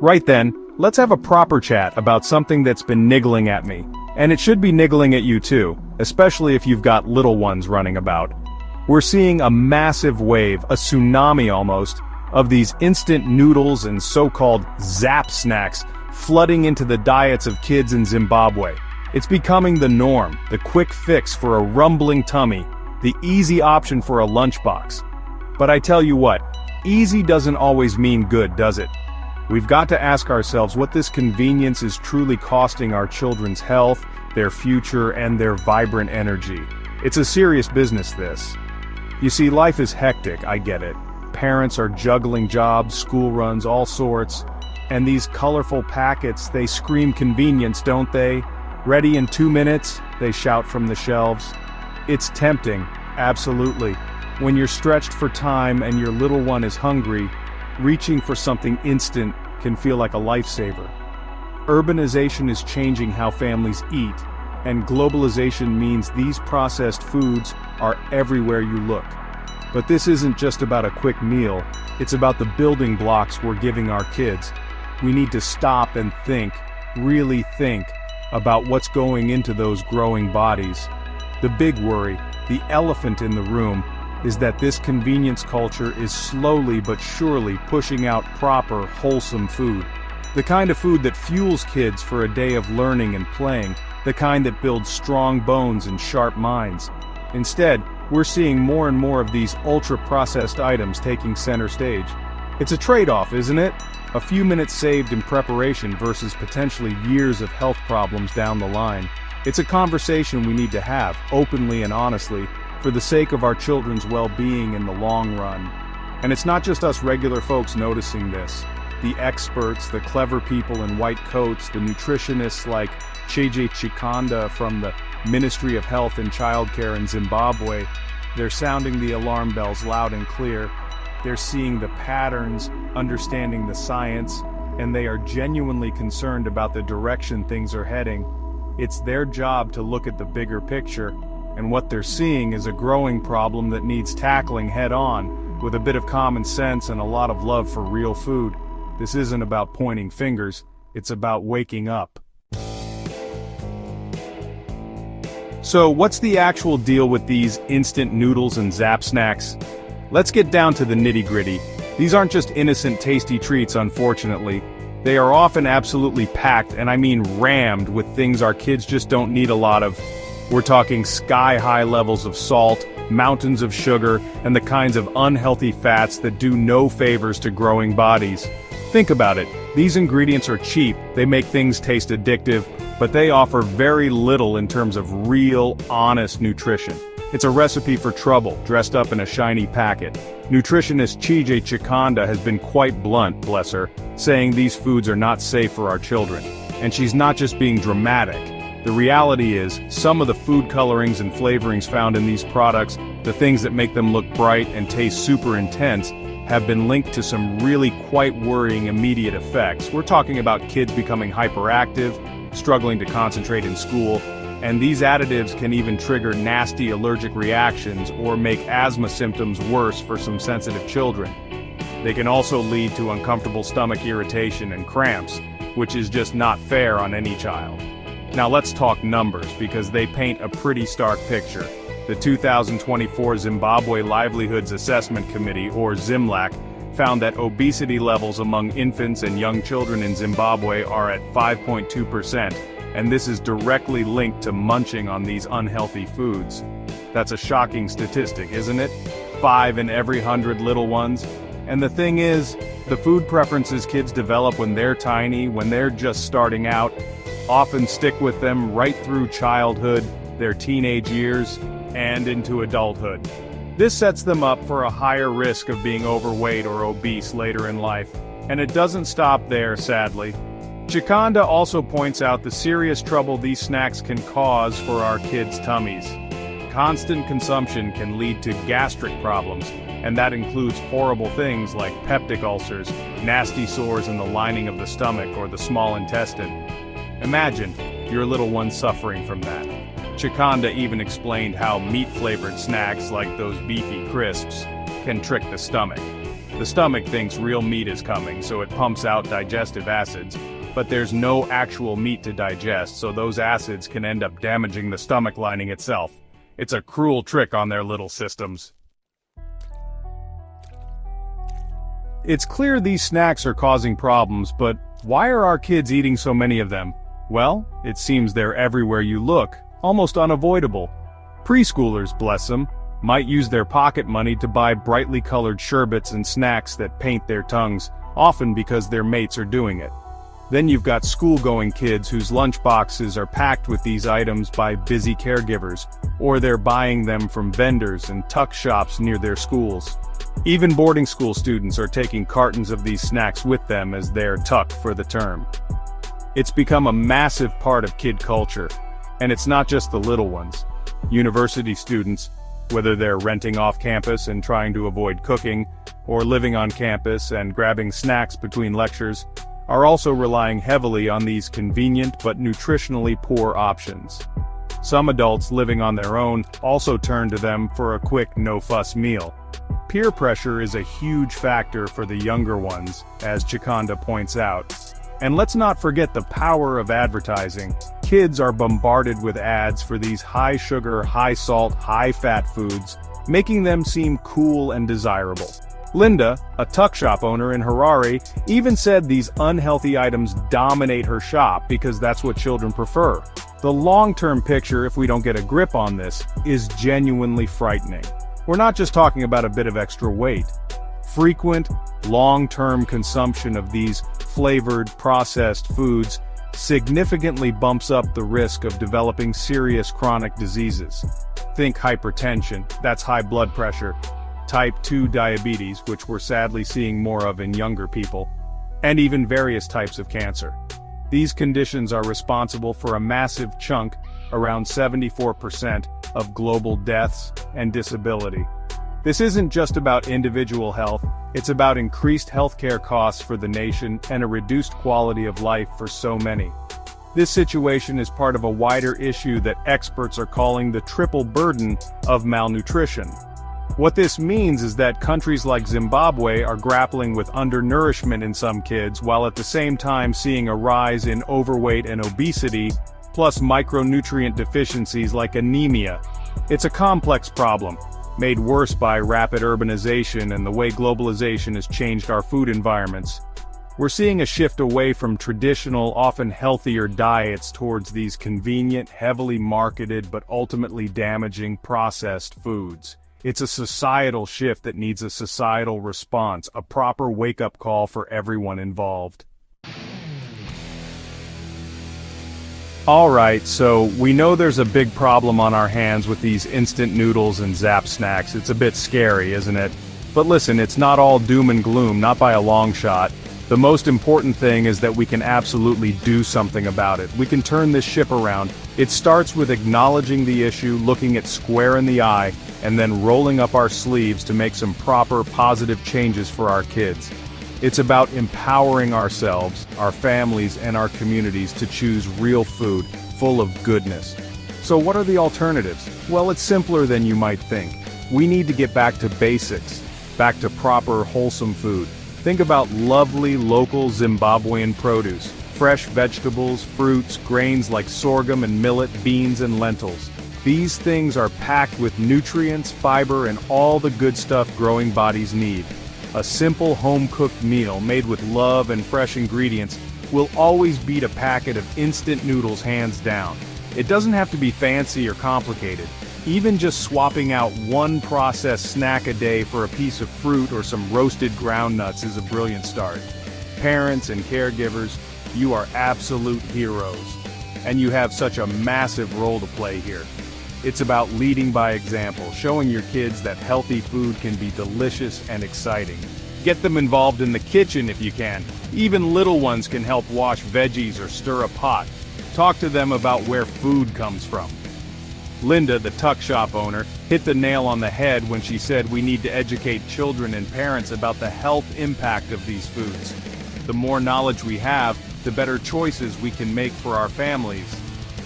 Right then, let's have a proper chat about something that's been niggling at me. And it should be niggling at you too, especially if you've got little ones running about. We're seeing a massive wave, a tsunami almost, of these instant noodles and so-called zap snacks flooding into the diets of kids in Zimbabwe. It's becoming the norm, the quick fix for a rumbling tummy, the easy option for a lunchbox. But I tell you what, easy doesn't always mean good, does it? We've got to ask ourselves what this convenience is truly costing our children's health, their future, and their vibrant energy. It's a serious business, this. You see, life is hectic, I get it. Parents are juggling jobs, school runs, all sorts. And these colorful packets, they scream convenience, don't they? Ready in 2 minutes, they shout from the shelves. It's tempting, absolutely. When you're stretched for time and your little one is hungry, reaching for something instant can feel like a lifesaver. Urbanization is changing how families eat, and globalization means these processed foods are everywhere you look. But this isn't just about a quick meal, it's about the building blocks we're giving our kids. We need to stop and think, really think, about what's going into those growing bodies. The big worry, the elephant in the room, is that this convenience culture is slowly but surely pushing out proper, wholesome food. The kind of food that fuels kids for a day of learning and playing, the kind that builds strong bones and sharp minds. Instead, we're seeing more and more of these ultra-processed items taking center stage. It's a trade-off, isn't it? A few minutes saved in preparation versus potentially years of health problems down the line. It's a conversation we need to have, openly and honestly, for the sake of our children's well-being in the long run. And it's not just us regular folks noticing this. The experts, the clever people in white coats, the nutritionists like Cheje Chikanda from the Ministry of Health and Childcare in Zimbabwe, they're sounding the alarm bells loud and clear. They're seeing the patterns, understanding the science, and they are genuinely concerned about the direction things are heading. It's their job to look at the bigger picture, and what they're seeing is a growing problem that needs tackling head-on, with a bit of common sense and a lot of love for real food. This isn't about pointing fingers, it's about waking up. So what's the actual deal with these instant noodles and zap snacks? Let's get down to the nitty-gritty. These aren't just innocent tasty treats, unfortunately. They are often absolutely packed, and I mean rammed, with things our kids just don't need a lot of. We're talking sky-high levels of salt, mountains of sugar, and the kinds of unhealthy fats that do no favors to growing bodies. Think about it. These ingredients are cheap, they make things taste addictive, but they offer very little in terms of real, honest nutrition. It's a recipe for trouble, dressed up in a shiny packet. Nutritionist Cheje Chikanda has been quite blunt, bless her, saying these foods are not safe for our children. And she's not just being dramatic. The reality is, some of the food colorings and flavorings found in these products, the things that make them look bright and taste super intense, have been linked to some really quite worrying immediate effects. We're talking about kids becoming hyperactive, struggling to concentrate in school, and these additives can even trigger nasty allergic reactions or make asthma symptoms worse for some sensitive children. They can also lead to uncomfortable stomach irritation and cramps, which is just not fair on any child. Now let's talk numbers, because they paint a pretty stark picture. The 2024 Zimbabwe Livelihoods Assessment Committee, or ZIMLAC, found that obesity levels among infants and young children in Zimbabwe are at 5.2%, and this is directly linked to munching on these unhealthy foods. That's a shocking statistic, isn't it? 5 in every 100 little ones. And the thing is, the food preferences kids develop when they're tiny, when they're just starting out, often stick with them right through childhood, their teenage years, and into adulthood. This sets them up for a higher risk of being overweight or obese later in life. And it doesn't stop there, sadly. Chikanda also points out the serious trouble these snacks can cause for our kids' tummies. Constant consumption can lead to gastric problems, and that includes horrible things like peptic ulcers, nasty sores in the lining of the stomach or the small intestine. Imagine your little one suffering from that. Chikanda even explained how meat-flavored snacks like those beefy crisps can trick the stomach. The stomach thinks real meat is coming, so it pumps out digestive acids. But there's no actual meat to digest, so those acids can end up damaging the stomach lining itself. It's a cruel trick on their little systems. It's clear these snacks are causing problems, but why are our kids eating so many of them? Well, it seems they're everywhere you look, almost unavoidable. Preschoolers, bless them, might use their pocket money to buy brightly colored sherbets and snacks that paint their tongues, often because their mates are doing it. Then you've got school-going kids whose lunchboxes are packed with these items by busy caregivers, or they're buying them from vendors and tuck shops near their schools. Even boarding school students are taking cartons of these snacks with them as they're tucked for the term. It's become a massive part of kid culture, and it's not just the little ones. University students, whether they're renting off campus and trying to avoid cooking, or living on campus and grabbing snacks between lectures, are also relying heavily on these convenient but nutritionally poor options. Some adults living on their own also turn to them for a quick no-fuss meal. Peer pressure is a huge factor for the younger ones, as Chikanda points out. And let's not forget the power of advertising. Kids are bombarded with ads for these high-sugar, high-salt, high-fat foods, making them seem cool and desirable. Linda, a tuck shop owner in Harare, even said these unhealthy items dominate her shop because that's what children prefer. The long-term picture, if we don't get a grip on this, is genuinely frightening. We're not just talking about a bit of extra weight. Frequent, long-term consumption of these flavored, processed foods significantly bumps up the risk of developing serious chronic diseases. Think hypertension, that's high blood pressure, type 2 diabetes, which we're sadly seeing more of in younger people, and even various types of cancer. These conditions are responsible for a massive chunk, around 74%, of global deaths and disability. This isn't just about individual health, it's about increased healthcare costs for the nation and a reduced quality of life for so many. This situation is part of a wider issue that experts are calling the triple burden of malnutrition. What this means is that countries like Zimbabwe are grappling with undernourishment in some kids while at the same time seeing a rise in overweight and obesity, plus micronutrient deficiencies like anemia. It's a complex problem, made worse by rapid urbanization and the way globalization has changed our food environments. We're seeing a shift away from traditional, often healthier diets towards these convenient, heavily marketed but ultimately damaging processed foods. It's a societal shift that needs a societal response, a proper wake-up call for everyone involved. Alright, so we know there's a big problem on our hands with these instant noodles and Zap snacks. It's a bit scary, isn't it? But listen, it's not all doom and gloom, not by a long shot. The most important thing is that we can absolutely do something about it. We can turn this ship around. It starts with acknowledging the issue, looking it square in the eye, and then rolling up our sleeves to make some proper, positive changes for our kids. It's about empowering ourselves, our families, and our communities to choose real food, full of goodness. So what are the alternatives? Well, it's simpler than you might think. We need to get back to basics, back to proper, wholesome food. Think about lovely, local Zimbabwean produce, fresh vegetables, fruits, grains like sorghum and millet, beans and lentils. These things are packed with nutrients, fiber, and all the good stuff growing bodies need. A simple home-cooked meal made with love and fresh ingredients will always beat a packet of instant noodles hands down. It doesn't have to be fancy or complicated. Even just swapping out one processed snack a day for a piece of fruit or some roasted ground nuts is a brilliant start. Parents and caregivers, you are absolute heroes. And you have such a massive role to play here. It's about leading by example, showing your kids that healthy food can be delicious and exciting. Get them involved in the kitchen if you can. Even little ones can help wash veggies or stir a pot. Talk to them about where food comes from. Linda, the tuck shop owner, hit the nail on the head when she said we need to educate children and parents about the health impact of these foods. The more knowledge we have, the better choices we can make for our families.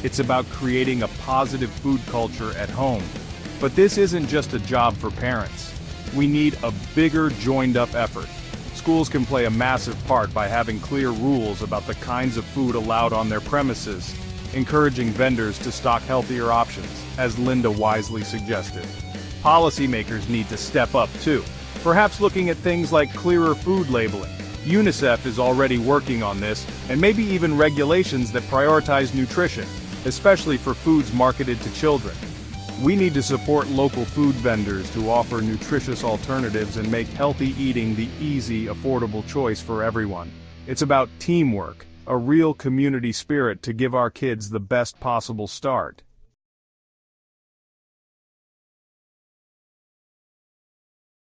It's about creating a positive food culture at home. But this isn't just a job for parents. We need a bigger joined-up effort. Schools can play a massive part by having clear rules about the kinds of food allowed on their premises, encouraging vendors to stock healthier options, as Linda wisely suggested. Policymakers need to step up too, perhaps looking at things like clearer food labeling. UNICEF is already working on this, and maybe even regulations that prioritize nutrition, especially for foods marketed to children. We need to support local food vendors to offer nutritious alternatives and make healthy eating the easy, affordable choice for everyone. It's about teamwork, a real community spirit to give our kids the best possible start.